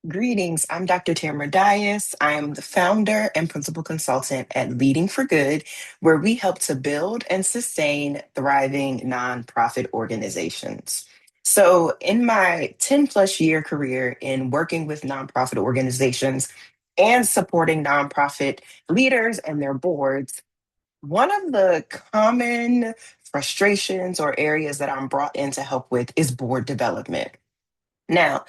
Greetings. I'm Dr. Tamara Dias. I am the founder and principal consultant at Leading for Good, where we help to build and sustain thriving nonprofit organizations. So, in my 10 plus year career in working with nonprofit organizations and supporting nonprofit leaders and their boards, one of the common frustrations or areas that I'm brought in to help with is board development. Now,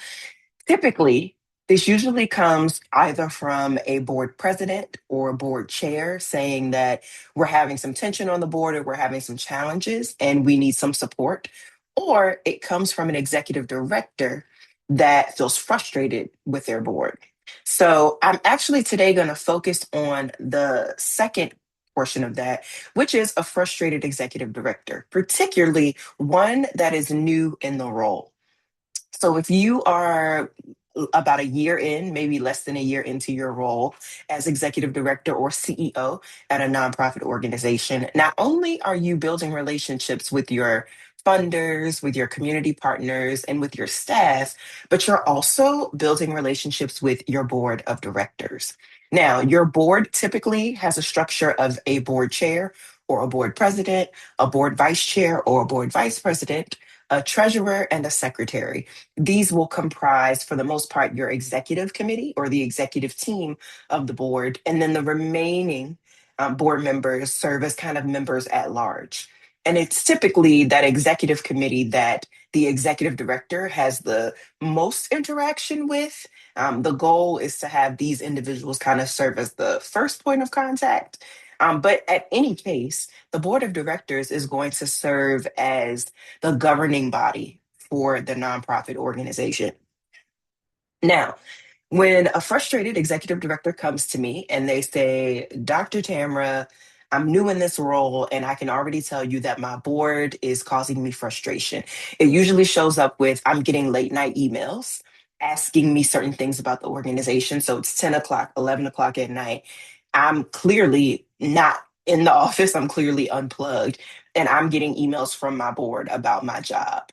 typically, this usually comes either from a board president or board chair saying that we're having some tension on the board or we're having some challenges and we need some support. Or it comes from an executive director that feels frustrated with their board. So I'm actually today going to focus on the second portion of that, which is a frustrated executive director, particularly one that is new in the role. So if you are about a year in, maybe less than a year into your role as executive director or CEO at a nonprofit organization, not only are you building relationships with your funders, with your community partners, and with your staff, but you're also building relationships with your board of directors. Now, your board typically has a structure of a board chair or a board president, a board vice chair or a board vice president, a treasurer, and a secretary. These will comprise, for the most part, your executive committee or the executive team of the board, and then the remaining board members serve as kind of members at large. And it's typically that executive committee that the executive director has the most interaction with. The goal is to have these individuals kind of serve as the first point of contact. But at any case, the board of directors is going to serve as the governing body for the nonprofit organization. Now, when a frustrated executive director comes to me and they say, Dr. Tamara, I'm new in this role and I can already tell you that my board is causing me frustration. It usually shows up with I'm getting late night emails asking me certain things about the organization. So it's 10 o'clock, 11 o'clock at night. I'm clearly not in the office, I'm clearly unplugged, and I'm getting emails from my board about my job.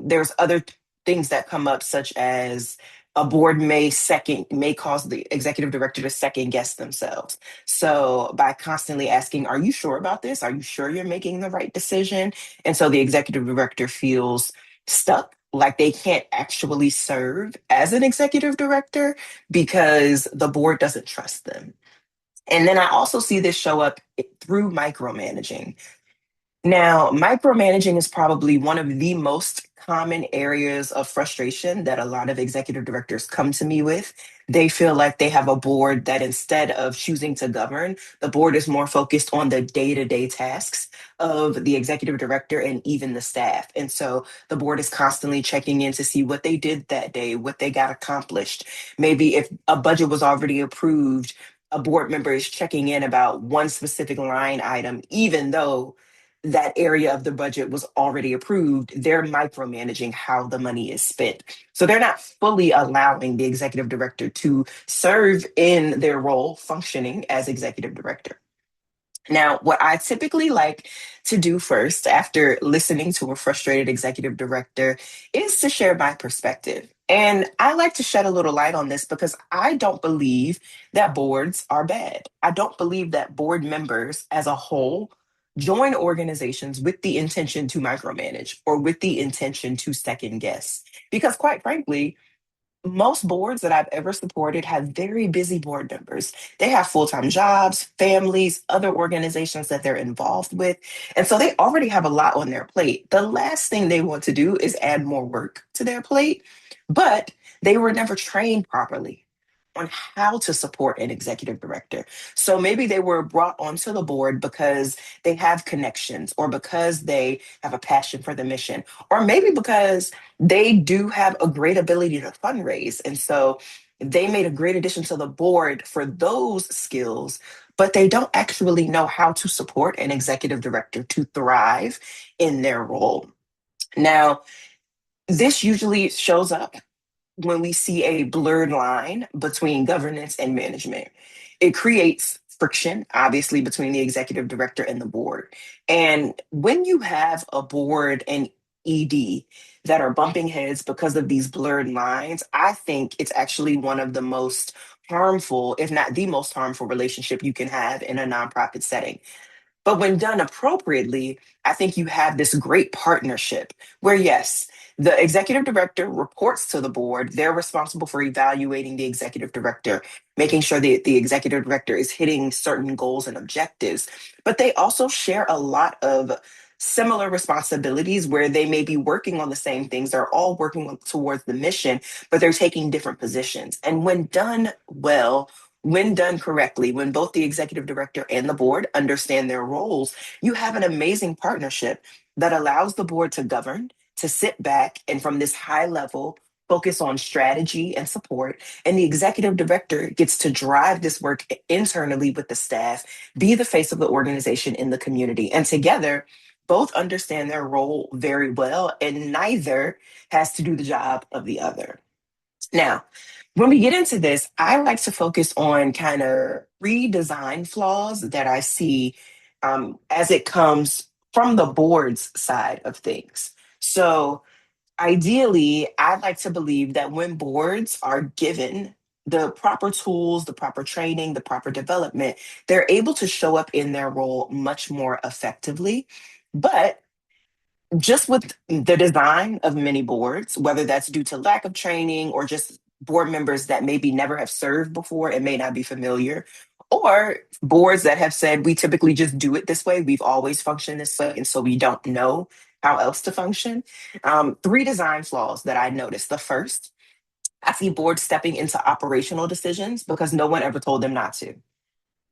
There's other things that come up, such as a board may cause the executive director to second guess themselves. So by constantly asking, are you sure about this? Are you sure you're making the right decision? And so the executive director feels stuck, like they can't actually serve as an executive director because the board doesn't trust them. And then I also see this show up through micromanaging. Now, micromanaging is probably one of the most common areas of frustration that a lot of executive directors come to me with. They feel like they have a board that instead of choosing to govern, the board is more focused on the day to day tasks of the executive director and even the staff. And so the board is constantly checking in to see what they did that day, what they got accomplished. Maybe if a budget was already approved, a board member is checking in about one specific line item, even though that area of the budget was already approved, they're micromanaging how the money is spent. So they're not fully allowing the executive director to serve in their role functioning as executive director. Now, what I typically like to do first after listening to a frustrated executive director is to share my perspective. And I like to shed a little light on this because I don't believe that boards are bad. I don't believe that board members as a whole join organizations with the intention to micromanage or with the intention to second guess. Because quite frankly, most boards that I've ever supported have very busy board members. They have full time jobs, families, other organizations that they're involved with. And so they already have a lot on their plate. The last thing they want to do is add more work to their plate, but they were never trained properly on how to support an executive director. So maybe they were brought onto the board because they have connections or because they have a passion for the mission, or maybe because they do have a great ability to fundraise. And so they made a great addition to the board for those skills, but they don't actually know how to support an executive director to thrive in their role. Now, this usually shows up when we see a blurred line between governance and management. It creates friction, obviously, between the executive director and the board. And when you have a board and ED that are bumping heads because of these blurred lines, I think it's actually one of the most harmful, if not the most harmful relationship you can have in a nonprofit setting. But when done appropriately, I think you have this great partnership where, yes, the executive director reports to the board. They're responsible for evaluating the executive director, making sure that the executive director is hitting certain goals and objectives. But they also share a lot of similar responsibilities where they may be working on the same things. They're all working towards the mission, but they're taking different positions. And when done well, when done correctly, when both the executive director and the board understand their roles, you have an amazing partnership that allows the board to govern, to sit back, and from this high level, focus on strategy and support. And the executive director gets to drive this work internally with the staff, be the face of the organization in the community. And together, both understand their role very well, and neither has to do the job of the other. Now, when we get into this, I like to focus on kind of redesign flaws that I see as it comes from the board's side of things. So, ideally, I'd like to believe that when boards are given the proper tools, the proper training, the proper development, they're able to show up in their role much more effectively. But just with the design of many boards, whether that's due to lack of training or just board members that maybe never have served before and may not be familiar, or boards that have said, we typically just do it this way, we've always functioned this way, and so we don't know how else to function. Three design flaws that I noticed. The first, I see boards stepping into operational decisions because no one ever told them not to.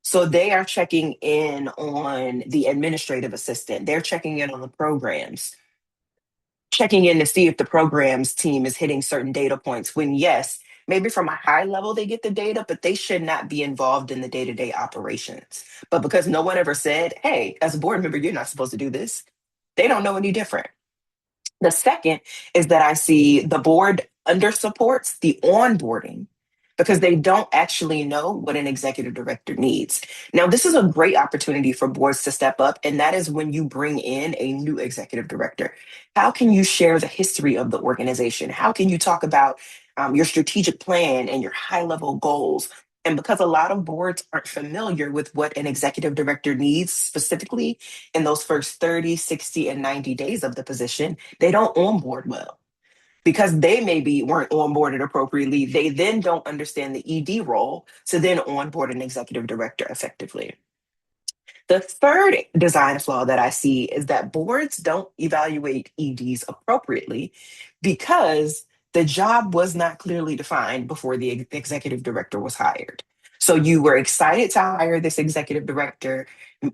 So they are checking in on the administrative assistant. They're checking in on the programs, checking in to see if the programs team is hitting certain data points when, yes, maybe from a high level they get the data, but they should not be involved in the day-to-day operations. But because no one ever said, hey, as a board member, you're not supposed to do this, they don't know any different. The second is that I see the board under supports the onboarding because they don't actually know what an executive director needs. Now, this is a great opportunity for boards to step up, and that is when you bring in a new executive director. How can you share the history of the organization? How can you talk about your strategic plan and your high level goals? And because a lot of boards aren't familiar with what an executive director needs specifically in those first 30, 60, and 90 days of the position, they don't onboard well because they maybe weren't onboarded appropriately. They then don't understand the ED role to then onboard an executive director effectively. The third design flaw that I see is that boards don't evaluate EDs appropriately because the job was not clearly defined before the executive director was hired. So you were excited to hire this executive director.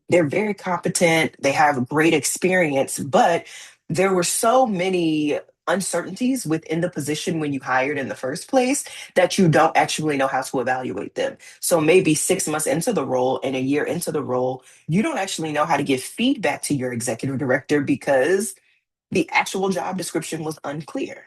They're very competent, they have great experience, but there were so many uncertainties within the position when you hired in the first place that you don't actually know how to evaluate them. So maybe 6 months into the role and a year into the role, you don't actually know how to give feedback to your executive director because the actual job description was unclear.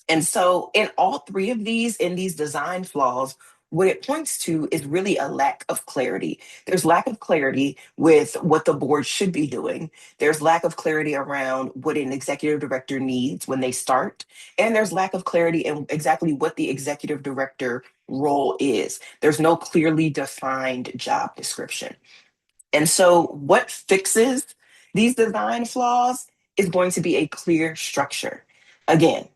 And so, in all three of these, in these design flaws, what it points to is really a lack of clarity. There's lack of clarity with what the board should be doing. There's lack of clarity around what an executive director needs when they start. And there's lack of clarity in exactly what the executive director role is. There's no clearly defined job description. And so, what fixes these design flaws is going to be a clear structure. Again,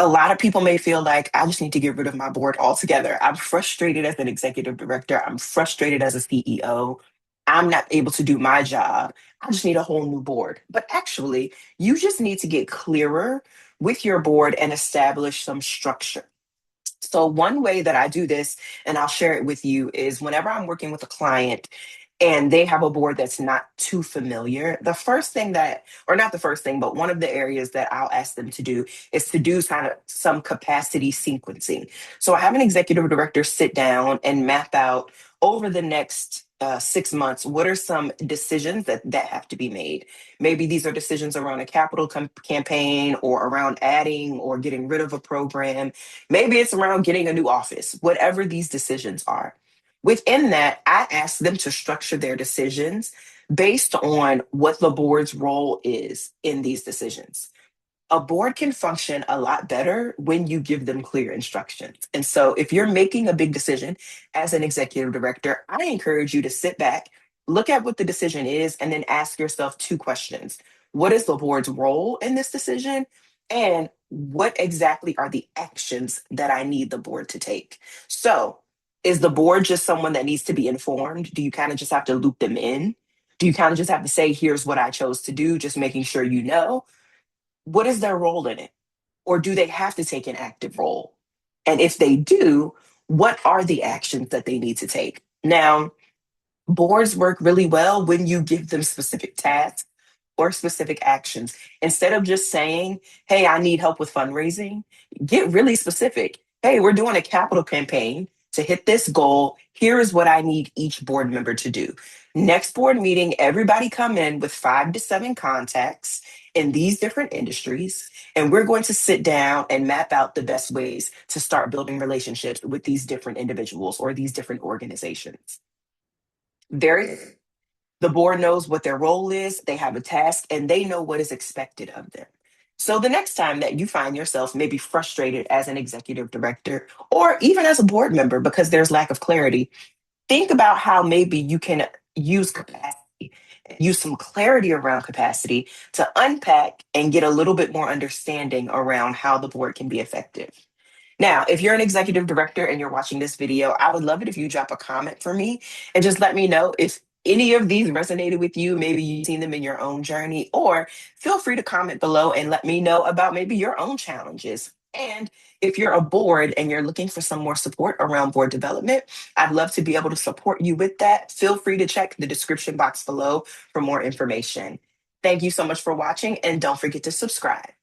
a lot of people may feel like I just need to get rid of my board altogether. I'm frustrated as an executive director. I'm frustrated as a CEO. I'm not able to do my job. I just need a whole new board. But actually, you just need to get clearer with your board and establish some structure. So, one way that I do this, and I'll share it with you, is whenever I'm working with a client and they have a board that's not too familiar, the first thing that, or not the first thing, but one of the areas that I'll ask them to do is to do kind of some capacity sequencing. So, I have an executive director sit down and map out over the next 6 months, what are some decisions that have to be made? Maybe these are decisions around a capital campaign or around adding or getting rid of a program. Maybe it's around getting a new office, whatever these decisions are. Within that, I ask them to structure their decisions based on what the board's role is in these decisions. A board can function a lot better when you give them clear instructions. And so, if you're making a big decision as an executive director, I encourage you to sit back, look at what the decision is, and then ask yourself two questions. What is the board's role in this decision? And what exactly are the actions that I need the board to take? So, is the board just someone that needs to be informed? Do you kind of just have to loop them in? Do you kind of just have to say, here's what I chose to do, just making sure you know? What is their role in it? Or do they have to take an active role? And if they do, what are the actions that they need to take? Now, boards work really well when you give them specific tasks or specific actions. Instead of just saying, hey, I need help with fundraising, get really specific. Hey, we're doing a capital campaign to hit this goal. Here is what I need each board member to do. Next board meeting, everybody come in with 5 to 7 contacts in these different industries, and we're going to sit down and map out the best ways to start building relationships with these different individuals or these different organizations. Very The board knows what their role is, they have a task, and they know what is expected of them. So the next time that you find yourself maybe frustrated as an executive director or even as a board member because there's lack of clarity, think about how maybe you can use capacity, use some clarity around capacity to unpack and get a little bit more understanding around how the board can be effective. Now, if you're an executive director and you're watching this video, I would love it if you drop a comment for me and just let me know if any of these resonated with you. Maybe you've seen them in your own journey, or feel free to comment below and let me know about maybe your own challenges. And if you're a board and you're looking for some more support around board development, I'd love to be able to support you with that. Feel free to check the description box below for more information. Thank you so much for watching, and don't forget to subscribe.